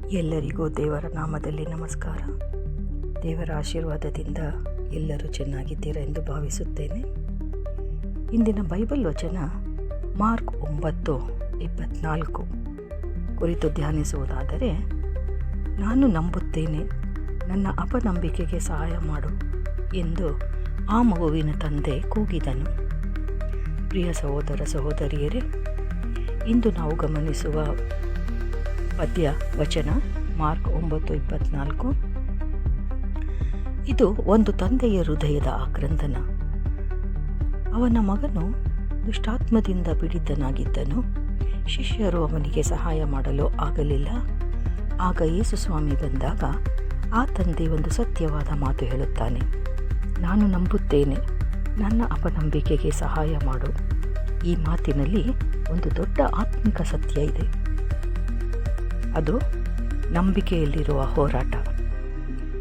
ಎಲ್ಲರಿಗೂ ದೇವರ ನಾಮದಲ್ಲಿ ನಮಸ್ಕಾರ. ದೇವರ ಆಶೀರ್ವಾದದಿಂದ ಎಲ್ಲರೂ ಚೆನ್ನಾಗಿದ್ದೀರಾ ಎಂದು ಭಾವಿಸುತ್ತೇನೆ. ಇಂದಿನ ಬೈಬಲ್ ವಚನ ಮಾರ್ಕ್ 9:24 ಕುರಿತು ಧ್ಯಾನಿಸುವುದಾದರೆ, ನಾನು ನಂಬುತ್ತೇನೆ, ನನ್ನ ಅಪನಂಬಿಕೆಗೆ ಸಹಾಯ ಮಾಡು ಎಂದು ಆ ಮಗುವಿನ ತಂದೆ ಕೂಗಿದನು. ಪ್ರಿಯ ಸಹೋದರ ಸಹೋದರಿಯರೇ, ಇಂದು ನಾವು ಗಮನಿಸುವ ಪದ್ಯ ವಚನ ಮಾರ್ಕ್ 9:24. ಇದು ಒಂದು ತಂದೆಯ ಹೃದಯದ ಆಕ್ರಂದನ. ಅವನ ಮಗನು ದುಷ್ಟಾತ್ಮದಿಂದ ಪೀಡಿತನಾಗಿದ್ದನು. ಶಿಷ್ಯರು ಅವನಿಗೆ ಸಹಾಯ ಮಾಡಲು ಆಗಲಿಲ್ಲ. ಆಗ ಯೇಸು ಸ್ವಾಮಿ ಬಂದಾಗ ಆ ತಂದೆ ಒಂದು ಸತ್ಯವಾದ ಮಾತು ಹೇಳುತ್ತಾನೆ, ನಾನು ನಂಬುತ್ತೇನೆ, ನನ್ನ ಅಪನಂಬಿಕೆಗೆ ಸಹಾಯ ಮಾಡು. ಈ ಮಾತಿನಲ್ಲಿ ಒಂದು ದೊಡ್ಡ ಆತ್ಮಿಕ ಸತ್ಯ ಇದೆ. ಅದು ನಂಬಿಕೆಯಲ್ಲಿರುವ ಹೋರಾಟ.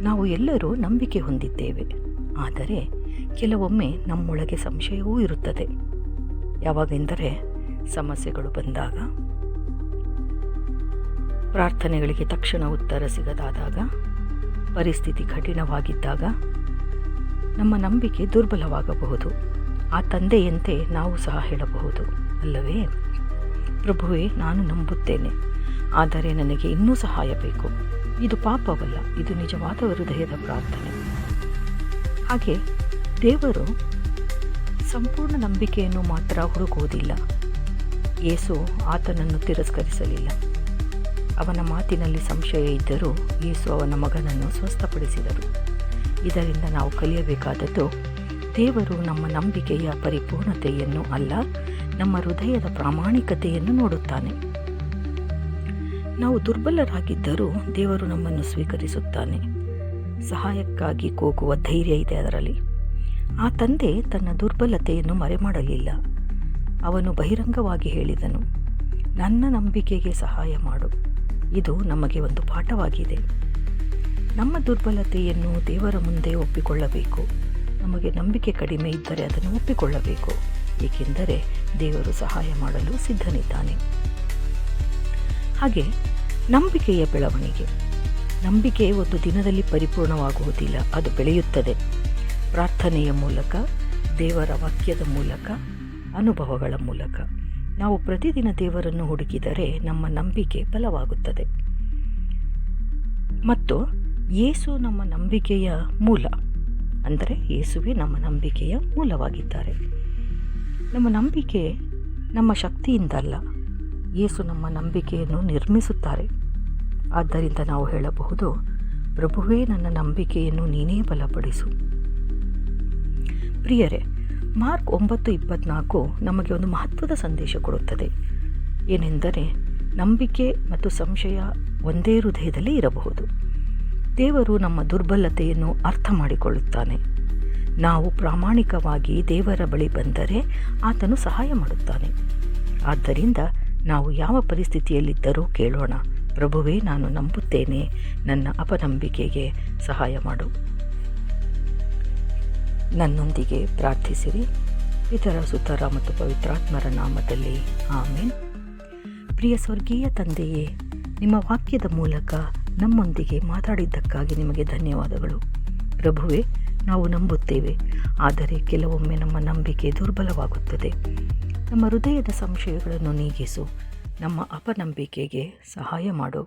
ನಾವು ಎಲ್ಲರೂ ನಂಬಿಕೆ ಹೊಂದಿದ್ದೇವೆ, ಆದರೆ ಕೆಲವೊಮ್ಮೆ ನಮ್ಮೊಳಗೆ ಸಂಶಯವೂ ಇರುತ್ತದೆ. ಯಾವಾಗೆಂದರೆ ಸಮಸ್ಯೆಗಳು ಬಂದಾಗ, ಪ್ರಾರ್ಥನೆಗಳಿಗೆ ತಕ್ಷಣ ಉತ್ತರ ಸಿಗದಾದಾಗ, ಪರಿಸ್ಥಿತಿ ಕಠಿಣವಾಗಿದ್ದಾಗ ನಮ್ಮ ನಂಬಿಕೆ ದುರ್ಬಲವಾಗಬಹುದು. ಆ ತಂದೆಯಂತೆ ನಾವು ಸಹ ಹೇಳಬಹುದು ಅಲ್ಲವೇ? ಪ್ರಭುವೇ, ನಾನು ನಂಬುತ್ತೇನೆ, ಆದರೆ ನನಗೆ ಇನ್ನೂ ಸಹಾಯ ಬೇಕು. ಇದು ಪಾಪವಲ್ಲ, ಇದು ನಿಜವಾದ ಹೃದಯದ ಪ್ರಾರ್ಥನೆ. ಹಾಗೆ ದೇವರು ಸಂಪೂರ್ಣ ನಂಬಿಕೆಯನ್ನು ಮಾತ್ರ ಹುಡುಕುವುದಿಲ್ಲ. ಯೇಸು ಆತನನ್ನು ತಿರಸ್ಕರಿಸಲಿಲ್ಲ. ಅವನ ಮಾತಿನಲ್ಲಿ ಸಂಶಯ ಇದ್ದರೂ ಯೇಸು ಅವನ ಮಗನನ್ನು ಸ್ವಸ್ಥಪಡಿಸಿದರು. ಇದರಿಂದ ನಾವು ಕಲಿಯಬೇಕಾದದ್ದು, ದೇವರು ನಮ್ಮ ನಂಬಿಕೆಯ ಪರಿಪೂರ್ಣತೆಯನ್ನು ಅಲ್ಲ, ನಮ್ಮ ಹೃದಯದ ಪ್ರಾಮಾಣಿಕತೆಯನ್ನು ನೋಡುತ್ತಾನೆ. ನಾವು ದುರ್ಬಲರಾಗಿದ್ದರೂ ದೇವರು ನಮ್ಮನ್ನು ಸ್ವೀಕರಿಸುತ್ತಾನೆ. ಸಹಾಯಕ್ಕಾಗಿ ಕೂಗುವ ಧೈರ್ಯ ಇದೆ ಅದರಲ್ಲಿ. ಆ ತಂದೆ ತನ್ನ ದುರ್ಬಲತೆಯನ್ನು ಮರೆಮಾಡಲಿಲ್ಲ. ಅವನು ಬಹಿರಂಗವಾಗಿ ಹೇಳಿದನು, ನನ್ನ ನಂಬಿಕೆಗೆ ಸಹಾಯ ಮಾಡು. ಇದು ನಮಗೆ ಒಂದು ಪಾಠವಾಗಿದೆ. ನಮ್ಮ ದುರ್ಬಲತೆಯನ್ನು ದೇವರ ಮುಂದೆ ಒಪ್ಪಿಕೊಳ್ಳಬೇಕು. ನಮಗೆ ನಂಬಿಕೆ ಕಡಿಮೆ ಇದ್ದರೆ ಅದನ್ನು ಒಪ್ಪಿಕೊಳ್ಳಬೇಕು, ಏಕೆಂದರೆ ದೇವರು ಸಹಾಯ ಮಾಡಲು ಸಿದ್ಧನಿದ್ದಾನೆ. ಹಾಗೆ ನಂಬಿಕೆಯ ಬೆಳವಣಿಗೆ. ನಂಬಿಕೆ ಒಂದು ದಿನದಲ್ಲಿ ಪರಿಪೂರ್ಣವಾಗುವುದಿಲ್ಲ, ಅದು ಬೆಳೆಯುತ್ತದೆ. ಪ್ರಾರ್ಥನೆಯ ಮೂಲಕ, ದೇವರ ವಾಕ್ಯದ ಮೂಲಕ, ಅನುಭವಗಳ ಮೂಲಕ. ನಾವು ಪ್ರತಿದಿನ ದೇವರನ್ನು ಹುಡುಕಿದರೆ ನಮ್ಮ ನಂಬಿಕೆ ಬಲವಾಗುತ್ತದೆ. ಮತ್ತು ಯೇಸು ನಮ್ಮ ನಂಬಿಕೆಯ ಮೂಲ, ಅಂದರೆ ಯೇಸುವೇ ನಮ್ಮ ನಂಬಿಕೆಯ ಮೂಲವಾಗಿದ್ದಾರೆ. ನಮ್ಮ ನಂಬಿಕೆ ನಮ್ಮ ಶಕ್ತಿಯಿಂದಲ್ಲ, ಯೇಸು ನಮ್ಮ ನಂಬಿಕೆಯನ್ನು ನಿರ್ಮಿಸುತ್ತಾರೆ. ಆದ್ದರಿಂದ ನಾವು ಹೇಳಬಹುದು, ಪ್ರಭುವೇ, ನನ್ನ ನಂಬಿಕೆಯನ್ನು ನೀನೇ ಬಲಪಡಿಸು. ಪ್ರಿಯರೇ, ಮಾರ್ಕ್ 9:24 ನಮಗೆ ಒಂದು ಮಹತ್ವದ ಸಂದೇಶ ಕೊಡುತ್ತದೆ. ಏನೆಂದರೆ, ನಂಬಿಕೆ ಮತ್ತು ಸಂಶಯ ಒಂದೇ ಹೃದಯದಲ್ಲಿ ಇರಬಹುದು. ದೇವರು ನಮ್ಮ ದುರ್ಬಲತೆಯನ್ನು ಅರ್ಥ ಮಾಡಿಕೊಳ್ಳುತ್ತಾನೆ. ನಾವು ಪ್ರಾಮಾಣಿಕವಾಗಿ ದೇವರ ಬಳಿ ಬಂದರೆ ಆತನು ಸಹಾಯ ಮಾಡುತ್ತಾನೆ. ಆದ್ದರಿಂದ ನಾವು ಯಾವ ಪರಿಸ್ಥಿತಿಯಲ್ಲಿದ್ದರೂ ಕೇಳೋಣ, ಪ್ರಭುವೇ, ನಾನು ನಂಬುತ್ತೇನೆ, ನನ್ನ ಅಪನಂಬಿಕೆಗೆ ಸಹಾಯ ಮಾಡು. ನನ್ನೊಂದಿಗೆ ಪ್ರಾರ್ಥಿಸಿರಿ. ಪಿತರ, ಸುತರ ಮತ್ತು ಪವಿತ್ರಾತ್ಮರ ನಾಮದಲ್ಲಿ ಆಮೇನ್. ಪ್ರಿಯ ಸ್ವರ್ಗೀಯ ತಂದೆಯೇ, ನಿಮ್ಮ ವಾಕ್ಯದ ಮೂಲಕ ನಮ್ಮೊಂದಿಗೆ ಮಾತಾಡಿದ್ದಕ್ಕಾಗಿ ನಿಮಗೆ ಧನ್ಯವಾದಗಳು. ಪ್ರಭುವೇ, ನಾವು ನಂಬುತ್ತೇವೆ, ಆದರೆ ಕೆಲವೊಮ್ಮೆ ನಮ್ಮ ನಂಬಿಕೆ ದುರ್ಬಲವಾಗುತ್ತದೆ. ನಮ್ಮ ಹೃದಯದ ಸಂಶಯಗಳನ್ನು ನೀಗಿಸು. ನಮ್ಮ ಅಪನಂಬಿಕೆಗೆ ಸಹಾಯ ಮಾಡು.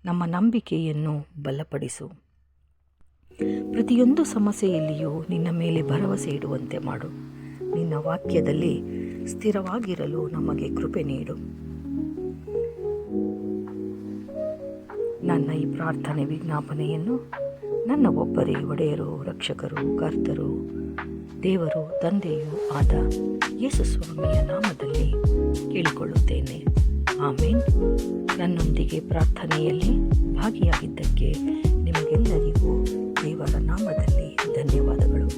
ನಮ್ಮ ನಂಬಿಕೆಯನ್ನು ಬಲಪಡಿಸು. ಪ್ರತಿಯೊಂದು ಸಮಸ್ಯೆಯಲ್ಲಿಯೂ ನಿನ್ನ ಮೇಲೆ ಭರವಸೆ ಇಡುವಂತೆ ಮಾಡು. ನಿನ್ನ ವಾಕ್ಯದಲ್ಲಿ ಸ್ಥಿರವಾಗಿರಲು ನಮಗೆ ಕೃಪೆ ನೀಡು. ನನ್ನ ಈ ಪ್ರಾರ್ಥನೆ ವಿಜ್ಞಾಪನೆಯನ್ನು ನನ್ನ ಒಬ್ಬರೇ ಒಡೆಯರು, ರಕ್ಷಕರು, ಕರ್ತರು, ದೇವರು, ತಂದೆಯೂ ಆದ ಯೇಸು ಸ್ವಾಮಿಯ ನಾಮದಲ್ಲಿ ಕೇಳಿಕೊಳ್ಳುತ್ತೇನೆ. ಆಮೇನ್. ನನ್ನೊಂದಿಗೆ ಪ್ರಾರ್ಥನೆಯಲ್ಲಿ ಭಾಗಿಯಾಗಿದ್ದಕ್ಕೆ ನಿಮಗೆಲ್ಲರಿಗೂ ದೇವರ ನಾಮದಲ್ಲಿ ಧನ್ಯವಾದಗಳು.